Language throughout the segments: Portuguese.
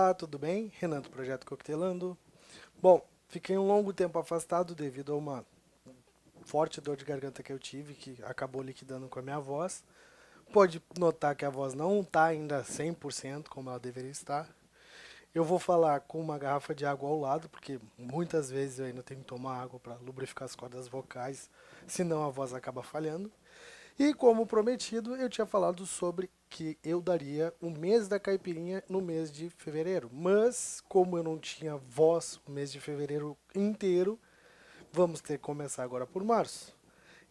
Olá, tudo bem? Renan do Projeto Coquetelando. Bom, fiquei um longo tempo afastado devido a uma forte dor de garganta que eu tive, que acabou liquidando com a minha voz. Pode notar que a voz não está ainda 100% como ela deveria estar. Eu vou falar com uma garrafa de água ao lado, porque muitas vezes eu ainda tenho que tomar água para lubrificar as cordas vocais, senão a voz acaba falhando. E como prometido, eu tinha falado sobre que eu daria o mês da caipirinha no mês de fevereiro. Mas, como eu não tinha voz o mês de fevereiro inteiro, vamos ter que começar agora por março.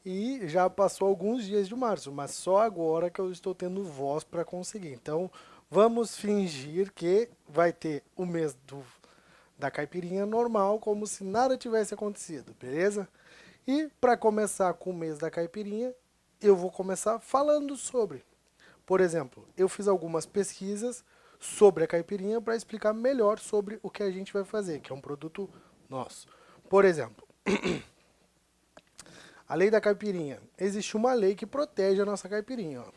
E já passou alguns dias de março, mas só agora que eu estou tendo voz para conseguir. Então, vamos fingir que vai ter o mês da caipirinha normal, como se nada tivesse acontecido, beleza? E para começar com o mês da caipirinha, eu vou começar falando sobre. Por exemplo, eu fiz algumas pesquisas sobre a caipirinha para explicar melhor sobre o que a gente vai fazer, que é um produto nosso. Por exemplo, a lei da caipirinha. Existe uma lei que protege a nossa caipirinha. Ó.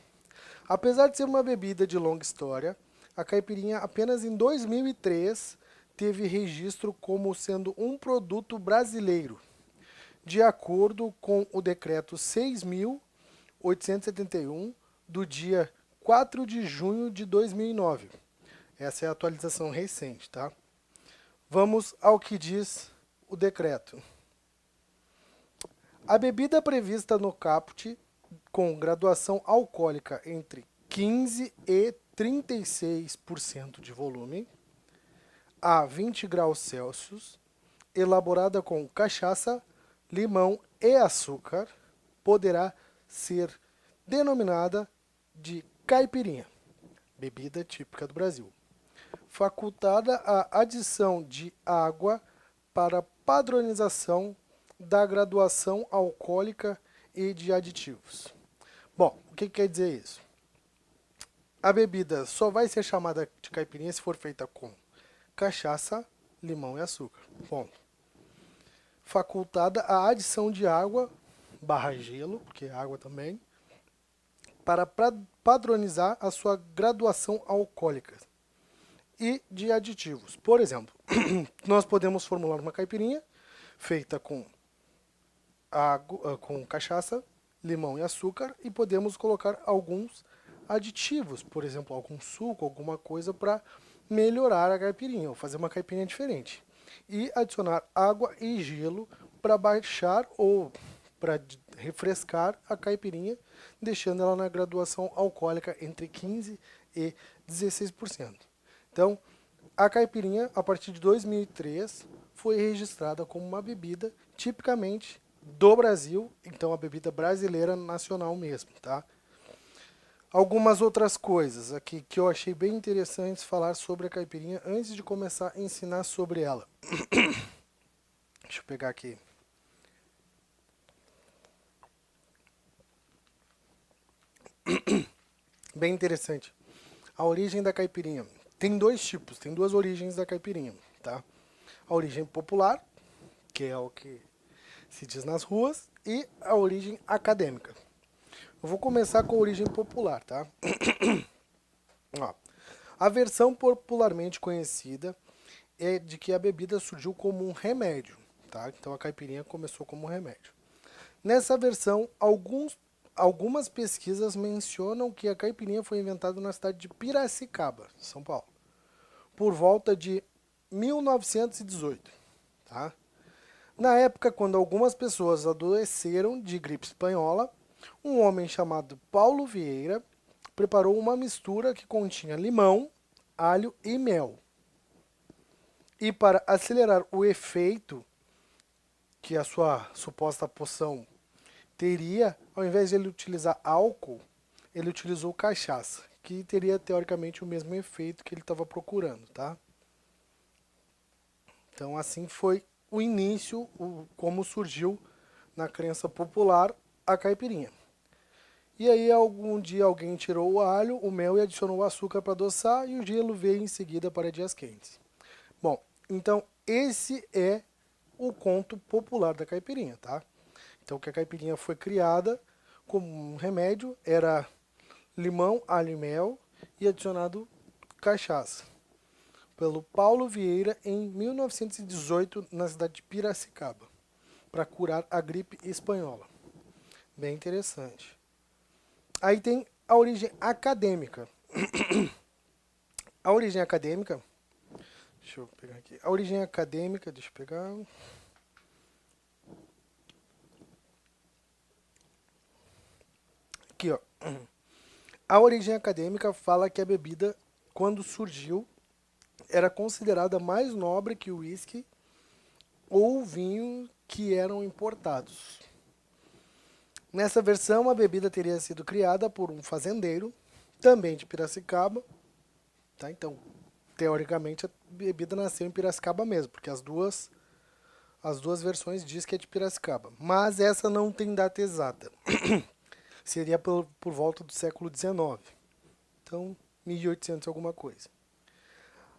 Apesar de ser uma bebida de longa história, a caipirinha apenas em 2003 teve registro como sendo um produto brasileiro, de acordo com o decreto 6.871 do dia 4 de junho de 2009. Essa é a atualização recente, tá? Vamos ao que diz o decreto. A bebida prevista no caput com graduação alcoólica entre 15 e 36% de volume, a 20 graus Celsius, elaborada com cachaça, limão e açúcar, poderá ser denominada de caipirinha, bebida típica do Brasil. Facultada a adição de água para padronização da graduação alcoólica e de aditivos. Bom, o que quer dizer isso? A bebida só vai ser chamada de caipirinha se for feita com cachaça, limão e açúcar. Ponto. Facultada a adição de água barra gelo, porque é água também, para padronizar a sua graduação alcoólica e de aditivos. Por exemplo, nós podemos formular uma caipirinha feita com água, com cachaça, limão e açúcar e podemos colocar alguns aditivos, por exemplo, algum suco, alguma coisa para melhorar a caipirinha, ou fazer uma caipirinha diferente. E adicionar água e gelo para baixar ou para refrescar a caipirinha, deixando ela na graduação alcoólica entre 15 e 16%. Então, a caipirinha, a partir de 2003, foi registrada como uma bebida tipicamente do Brasil, então a bebida brasileira nacional mesmo, tá? Algumas outras coisas aqui que eu achei bem interessantes falar sobre a caipirinha antes de começar a ensinar sobre ela. Deixa eu pegar aqui. Bem interessante. A origem da caipirinha. Tem dois tipos, tem duas origens da caipirinha, tá? A origem popular, que é o que se diz nas ruas, e a origem acadêmica. Eu vou começar com a origem popular, tá? Ó, a versão popularmente conhecida é de que a bebida surgiu como um remédio, tá? Então a caipirinha começou como um remédio. Nessa versão, algumas pesquisas mencionam que a caipirinha foi inventada na cidade de Piracicaba, São Paulo, por volta de 1918, tá? Na época, quando algumas pessoas adoeceram de gripe espanhola, um homem chamado Paulo Vieira preparou uma mistura que continha limão, alho e mel. E para acelerar o efeito que a sua suposta poção teria, ao invés de ele utilizar álcool, ele utilizou cachaça, que teria teoricamente o mesmo efeito que ele estava procurando, tá? Então assim foi o início, como surgiu na crença popular a caipirinha. E aí algum dia alguém tirou o alho, o mel e adicionou o açúcar para adoçar e o gelo veio em seguida para dias quentes. Bom, então esse é o conto popular da caipirinha, tá? Então que a caipirinha foi criada como um remédio, era limão, alho e mel e adicionado cachaça. pelo Paulo Vieira em 1918 na cidade de Piracicaba, para curar a gripe espanhola. Bem interessante. Aí tem a origem acadêmica. A origem acadêmica, deixa eu pegar aqui. A origem acadêmica, deixa eu pegar. Aqui, ó. A origem acadêmica fala que a bebida, quando surgiu, era considerada mais nobre que o uísque ou vinho que eram importados. Nessa versão, a bebida teria sido criada por um fazendeiro, também de Piracicaba. Tá? Então, teoricamente, a bebida nasceu em Piracicaba mesmo, porque as duas versões diz que é de Piracicaba. Mas essa não tem data exata. Seria por volta do século XIX. Então, 1800 alguma coisa.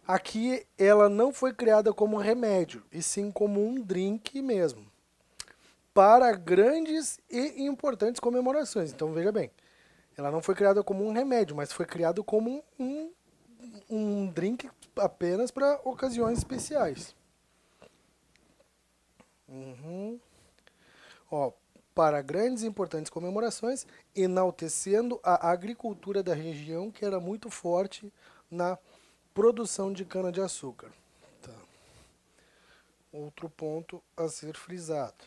Aqui, ela não foi criada como um remédio, e sim como um drink mesmo, para grandes e importantes comemorações. Então, veja bem, ela não foi criada como um remédio, mas foi criada como um drink apenas para ocasiões especiais. Ó, para grandes e importantes comemorações, enaltecendo a agricultura da região, que era muito forte na produção de cana-de-açúcar. Tá. Outro ponto a ser frisado.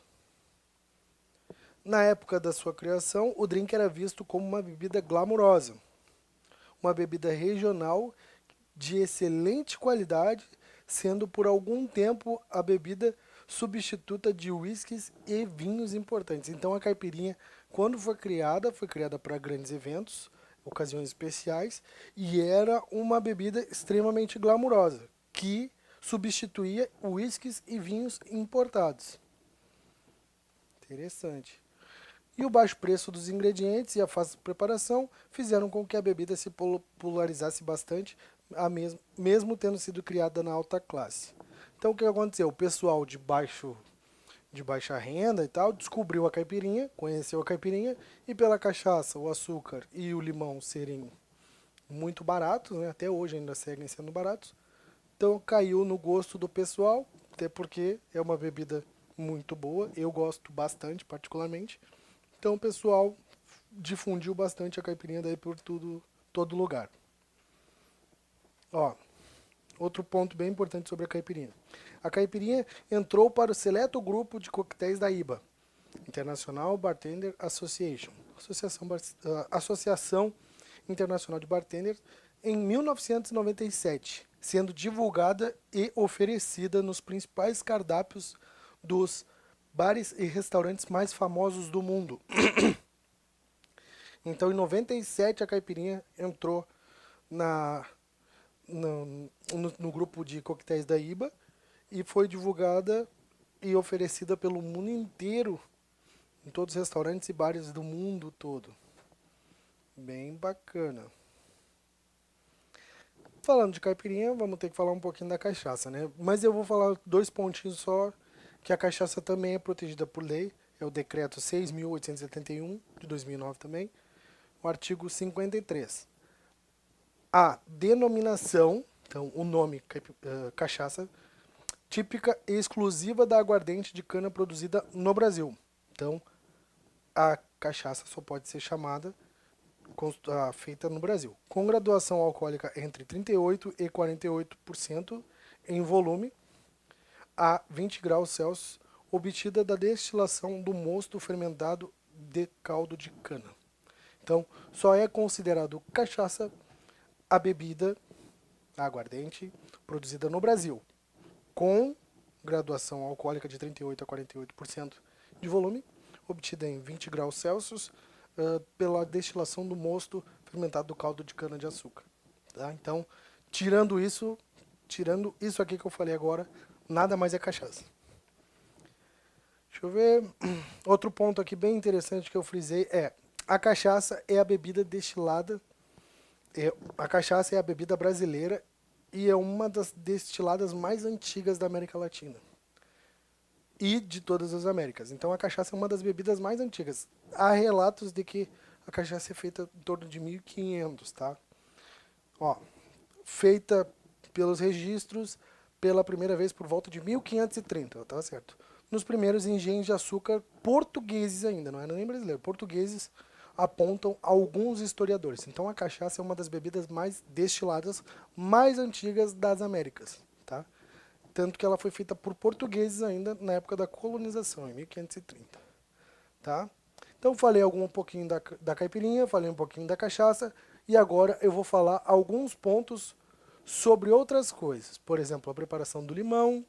Na época da sua criação, o drink era visto como uma bebida glamurosa, uma bebida regional de excelente qualidade, sendo por algum tempo a bebida substituta de uísques e vinhos importantes. Então a caipirinha, quando foi criada para grandes eventos, ocasiões especiais, e era uma bebida extremamente glamurosa, que substituía uísques e vinhos importados. Interessante. E o baixo preço dos ingredientes e a fácil preparação fizeram com que a bebida se popularizasse bastante, mesmo tendo sido criada na alta classe. Então o que aconteceu? O pessoal de baixa renda e tal descobriu a caipirinha, conheceu a caipirinha, e pela cachaça, o açúcar e o limão serem muito baratos, né? Até hoje ainda seguem sendo baratos, então caiu no gosto do pessoal, até porque é uma bebida muito boa, eu gosto bastante particularmente. Então o pessoal difundiu bastante a caipirinha daí por todo lugar. Ó, outro ponto bem importante sobre a caipirinha. A caipirinha entrou para o seleto grupo de coquetéis da IBA, International Bartender Association, Associação Internacional de Bartenders, em 1997, sendo divulgada e oferecida nos principais cardápios dos bares e restaurantes mais famosos do mundo. Então, em 97, a caipirinha entrou na, no grupo de coquetéis da IBA e foi divulgada e oferecida pelo mundo inteiro, em todos os restaurantes e bares do mundo todo. Bem bacana. Falando de caipirinha, vamos ter que falar um pouquinho da cachaça, né? Mas eu vou falar dois pontinhos só, que a cachaça também é protegida por lei. É o decreto 6.871, de 2009 também. O artigo 53. A denominação, então o nome cachaça, típica e exclusiva da aguardente de cana produzida no Brasil. Então, a cachaça só pode ser chamada feita no Brasil, com graduação alcoólica entre 38% e 48% em volume, a 20 graus Celsius, obtida da destilação do mosto fermentado de caldo de cana. Então, só é considerado cachaça a bebida, a aguardente, produzida no Brasil, com graduação alcoólica de 38% a 48% de volume, obtida em 20 graus Celsius, pela destilação do mosto fermentado do caldo de cana-de-açúcar. Tá? Então, tirando isso aqui que eu falei agora, nada mais é cachaça. Deixa eu ver. Outro ponto aqui bem interessante que eu frisei é: a cachaça é a bebida destilada, a cachaça é a bebida brasileira e é uma das destiladas mais antigas da América Latina e de todas as Américas. Então a cachaça é uma das bebidas mais antigas. Há relatos de que a cachaça é feita em torno de 1500, tá? Ó, feita pelos registros, pela primeira vez por volta de 1530, tá certo? Nos primeiros engenhos de açúcar portugueses ainda, não era nem brasileiro, portugueses, apontam alguns historiadores. Então a cachaça é uma das bebidas mais destiladas mais antigas das Américas, tá? Tanto que ela foi feita por portugueses ainda na época da colonização, em 1530, tá? Então falei um pouquinho da caipirinha, falei um pouquinho da cachaça, e agora eu vou falar alguns pontos sobre outras coisas. Por exemplo, a preparação do limão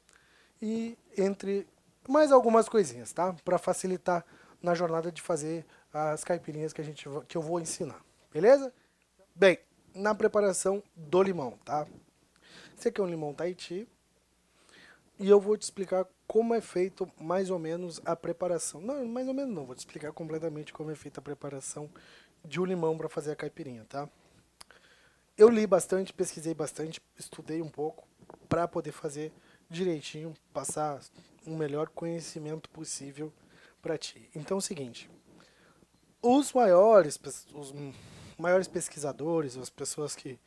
e entre mais algumas coisinhas, tá? Para facilitar na jornada de fazer as caipirinhas que eu vou ensinar. Beleza? Bem, na preparação do limão, tá? Esse aqui é um limão Tahiti e eu vou te explicar como é feito mais ou menos a preparação. Não, mais ou menos não, vou te explicar completamente como é feita a preparação de um limão para fazer a caipirinha, tá? Eu li bastante, pesquisei bastante, estudei um pouco para poder fazer direitinho, passar um melhor conhecimento possível para ti. Então é o seguinte, os maiores pesquisadores, as pessoas que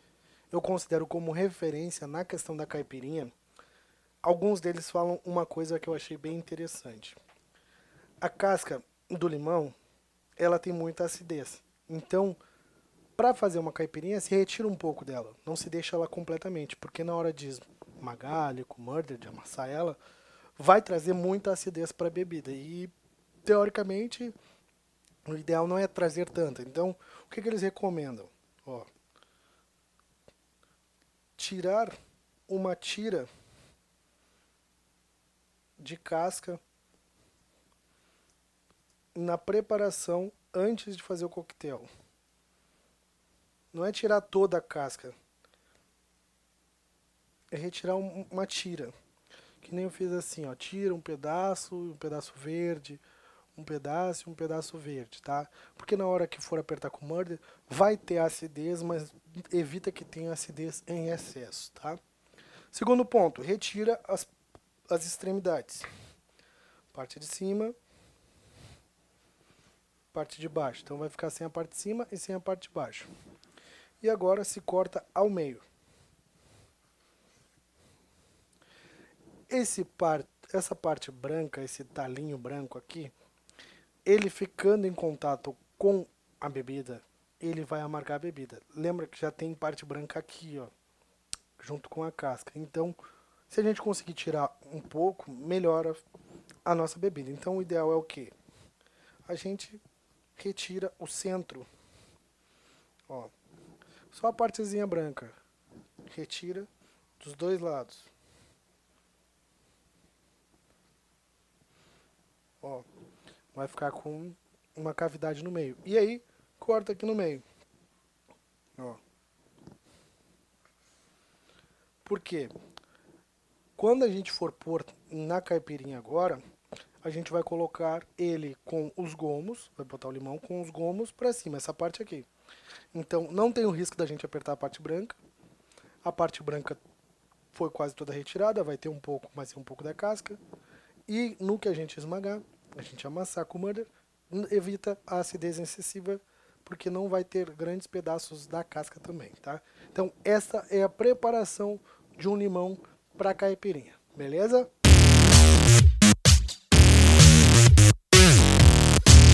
eu considero como referência na questão da caipirinha, alguns deles falam uma coisa que eu achei bem interessante. A casca do limão, ela tem muita acidez. Então, para fazer uma caipirinha, se retira um pouco dela. Não se deixa ela completamente, porque na hora de esmagar, com murder, de amassar ela, vai trazer muita acidez para a bebida. E, teoricamente, o ideal não é trazer tanta. Então, o que eles recomendam? Ó, tirar uma tira de casca na preparação antes de fazer o coquetel. Não é tirar toda a casca, é retirar uma tira. Que nem eu fiz assim, ó, tira um pedaço verde, um pedaço e um pedaço verde, tá? Porque na hora que for apertar com o murder, vai ter acidez, mas evita que tenha acidez em excesso, tá? Segundo ponto, retira as extremidades. Parte de cima, parte de baixo. Então vai ficar sem a parte de cima e sem a parte de baixo. E agora se corta ao meio. Essa parte branca, esse talinho branco aqui, ele ficando em contato com a bebida, ele vai amargar a bebida. Lembra que já tem parte branca aqui, ó, junto com a casca. Então, se a gente conseguir tirar um pouco, melhora a nossa bebida. Então, o ideal é o quê? A gente retira o centro, ó, só a partezinha branca. Retira dos dois lados. Ó, vai ficar com uma cavidade no meio. E aí, corta aqui no meio. Ó. Por quê? Quando a gente for pôr na caipirinha agora, a gente vai colocar ele com os gomos, vai botar o limão com os gomos pra cima, essa parte aqui. Então, não tem o risco da gente apertar a parte branca. A parte branca foi quase toda retirada, vai ter um pouco, vai ser um pouco da casca. E no que a gente esmagar, a gente amassar com o murder, evita a acidez excessiva, porque não vai ter grandes pedaços da casca também, tá? Então, essa é a preparação de um limão para caipirinha, beleza?